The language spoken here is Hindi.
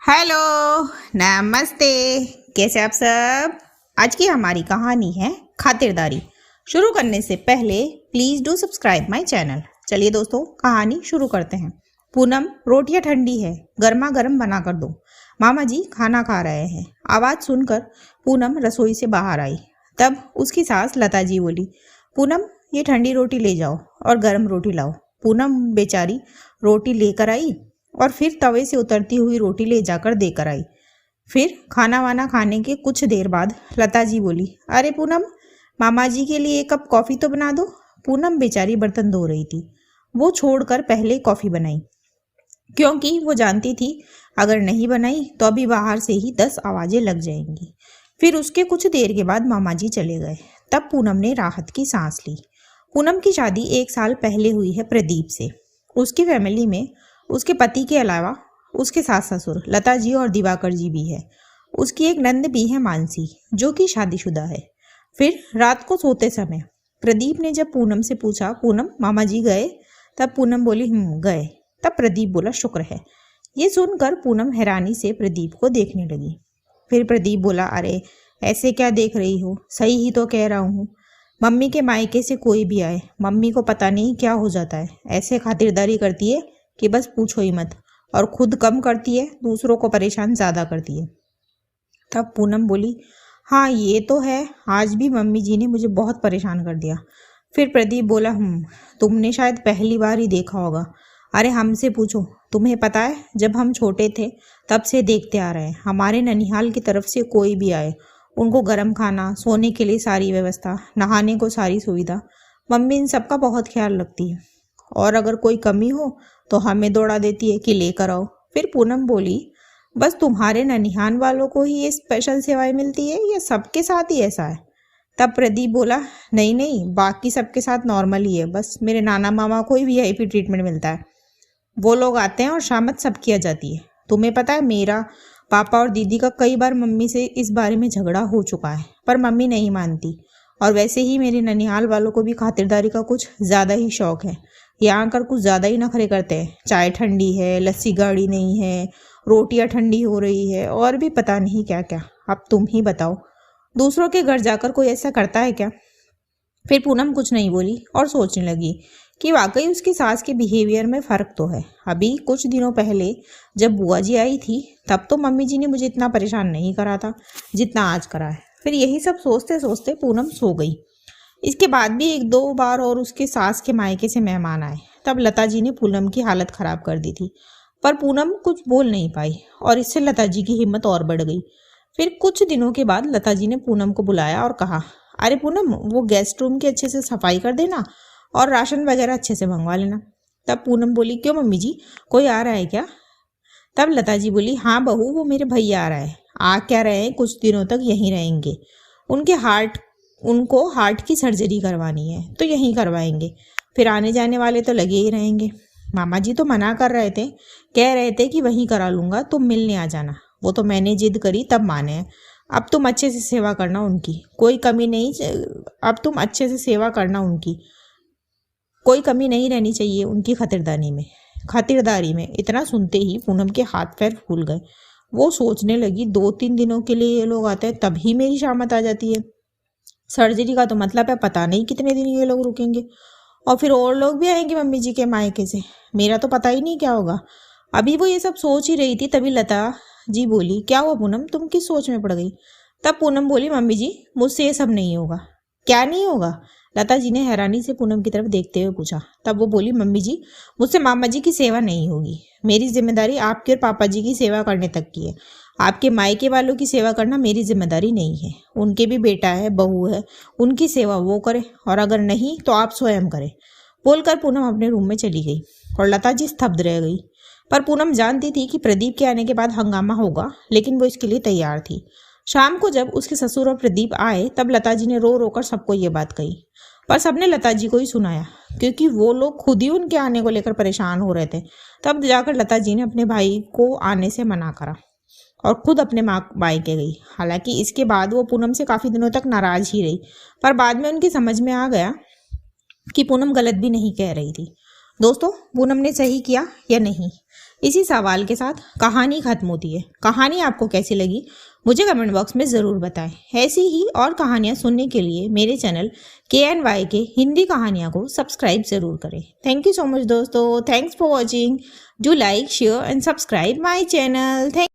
हेलो, नमस्ते। कैसे आप सब। आज की हमारी कहानी है खातिरदारी। शुरू करने से पहले please do subscribe my channel. चलिए दोस्तों, कहानी शुरू करते हैं। पूनम, रोटियां ठंडी है, गर्मा गर्म बना कर दो। मामा जी खाना खा रहे हैं। आवाज सुनकर पूनम रसोई से बाहर आई। तब उसकी सास लता जी बोली, पूनम ये ठंडी रोटी ले जाओ और गर्म रोटी लाओ। पूनम बेचारी रोटी लेकर आई और फिर तवे से उतरती हुई रोटी ले जाकर देकर आई। फिर खाना वाना खाने के कुछ देर बाद लता जी बोली, अरे पूनम, मामा जी के लिए एक कप कॉफ़ी तो बना दो। पूनम बेचारी बर्तन धो रही थी। वो छोड़कर पहले कॉफ़ी बनाई, क्योंकि वो जानती थी अगर नहीं बनाई तो अभी बाहर से ही 10 आवाज़ें लग जाएंगी। फिर उसके कुछ देर के बाद मामा जी चले गए। तब पूनम ने राहत की सांस ली। पूनम की शादी 1 साल पहले हुई है प्रदीप से। उसकी फैमिली में उसके पति के अलावा उसके सास ससुर लता जी और दिवाकर जी भी है। उसकी एक नंद भी है मानसी, जो कि शादीशुदा है। फिर रात को सोते समय प्रदीप ने जब पूनम से पूछा, पूनम मामा जी गए? तब पूनम बोली, गए। तब प्रदीप बोला, शुक्र है। ये सुनकर पूनम हैरानी से प्रदीप को देखने लगी। फिर प्रदीप बोला, अरे ऐसे क्या देख रही हो, सही ही तो कह रहा हूँ। मम्मी के मायके से कोई भी आए, मम्मी को पता नहीं क्या हो जाता है। ऐसे खातिरदारी करती है कि बस पूछो ही मत, और खुद कम करती है, दूसरों को परेशान ज़्यादा करती है। तब पूनम बोली, हाँ ये तो है, आज भी मम्मी जी ने मुझे बहुत परेशान कर दिया। फिर प्रदीप बोला, तुमने शायद पहली बार ही देखा होगा। अरे हमसे पूछो, तुम्हें पता है जब हम छोटे थे तब से देखते आ रहे हैं, हमारे ननिहाल की तरफ से कोई भी आए, उनको गर्म खाना, सोने के लिए सारी व्यवस्था, नहाने को सारी सुविधा, मम्मी इन सब का बहुत ख्याल रखती है। और अगर कोई कमी हो तो हमें दौड़ा देती है कि लेकर आओ। फिर पूनम बोली, बस तुम्हारे ननिहाल वालों को ही ये स्पेशल सेवाएं मिलती है या सबके साथ ही ऐसा है? तब प्रदीप बोला, नहीं नहीं, बाकी सबके साथ नॉर्मल ही है, बस मेरे नाना मामा को ही वीआईपी ट्रीटमेंट मिलता है। वो लोग आते हैं और शामत सब किया जाती है। तुम्हें पता है मेरा पापा और दीदी का कई बार मम्मी से इस बारे में झगड़ा हो चुका है, पर मम्मी नहीं मानती। और वैसे ही मेरे ननिहाल वालों को भी खातिरदारी का कुछ ज़्यादा ही शौक है। यहाँ आकर कुछ ज़्यादा ही नखरे करते हैं। चाय ठंडी है, लस्सी गाढ़ी नहीं है, रोटियां ठंडी हो रही है, और भी पता नहीं क्या क्या। अब तुम ही बताओ, दूसरों के घर जाकर कोई ऐसा करता है क्या? फिर पूनम कुछ नहीं बोली और सोचने लगी कि वाकई उसकी सास के बिहेवियर में फ़र्क तो है। अभी कुछ दिनों पहले जब बुआ जी आई थी तब तो मम्मी जी ने मुझे इतना परेशान नहीं करा था जितना आज करा है। फिर यही सब सोचते सोचते पूनम सो गई। इसके बाद भी 1-2 बार और उसके सास के मायके से मेहमान आए। तब लता जी ने पूनम की हालत ख़राब कर दी थी, पर पूनम कुछ बोल नहीं पाई और इससे लता जी की हिम्मत और बढ़ गई। फिर कुछ दिनों के बाद लता जी ने पूनम को बुलाया और कहा, अरे पूनम, वो गेस्ट रूम की अच्छे से सफाई कर देना और राशन वगैरह अच्छे से मंगवा लेना। तब पूनम बोली, क्यों मम्मी जी, कोई आ रहा है क्या? तब लता जी बोली, हाँ बहू, वो मेरे भैया आ रहा है। आ क्या रहे हैं, कुछ दिनों तक यहीं रहेंगे। उनको हार्ट की सर्जरी करवानी है तो यहीं करवाएंगे। फिर आने जाने वाले तो लगे ही रहेंगे। मामा जी तो मना कर रहे थे, कह रहे थे कि वहीं करा लूँगा, तुम मिलने आ जाना। वो तो मैंने जिद करी तब माने हैं। अब तुम अच्छे से सेवा करना उनकी, कोई कमी नहीं। अब तुम अच्छे से सेवा करना उनकी, कोई कमी नहीं रहनी चाहिए उनकी खातिरदारी में। इतना सुनते ही पूनम के हाथ पैर फूल गए। वो सोचने लगी, 2-3 दिनों के लिए ये लोग आते हैं तभी मेरी शामत आ जाती है। सर्जरी का तो मतलब है पता नहीं कितने दिन ये लोग रुकेंगे, और फिर और लोग भी आएंगे मम्मी जी के मायके से। मेरा तो पता ही नहीं क्या होगा। अभी वो ये सब सोच ही रही थी, तभी लता जी बोली, क्या हुआ पूनम, तुम किस सोच में पड़ गई? तब पूनम बोली, मम्मी जी मुझसे ये सब नहीं होगा। क्या नहीं होगा? लता जी ने हैरानी से पूनम की तरफ देखते हुए पूछा। तब वो बोली, मम्मी जी मुझसे मामा जी की सेवा नहीं होगी। मेरी जिम्मेदारी आपके और पापा जी की सेवा करने तक की है। आपके मायके वालों की सेवा करना मेरी जिम्मेदारी नहीं है। उनके भी बेटा है, बहू है, उनकी सेवा वो करे, और अगर नहीं तो आप स्वयं करें। बोलकर पूनम अपने रूम में चली गई और लता जी स्तब्ध रह गई। पर पूनम जानती थी कि प्रदीप के आने के बाद हंगामा होगा, लेकिन वो इसके लिए तैयार थी। शाम को जब उसके ससुर और प्रदीप आए तब लता जी ने रो रो कर सबको ये बात कही, पर सबने लता जी को ही सुनाया, क्योंकि वो लोग खुद ही उनके आने को लेकर परेशान हो रहे थे। तब जाकर लता जी ने अपने भाई को आने से मना करा और खुद अपने मायके गई। हालांकि इसके बाद वो पूनम से काफ़ी दिनों तक नाराज ही रही, पर बाद में उनकी समझ में आ गया कि पूनम गलत भी नहीं कह रही थी। दोस्तों, पूनम ने सही किया या नहीं, इसी सवाल के साथ कहानी खत्म होती है। कहानी आपको कैसी लगी मुझे कमेंट बॉक्स में ज़रूर बताएं। ऐसी ही और कहानियाँ सुनने के लिए मेरे चैनल KNY के हिंदी कहानियाँ को सब्सक्राइब ज़रूर करें। थैंक यू सो मच दोस्तों। Thanks for watching. Do like, share and subscribe my channel. Thank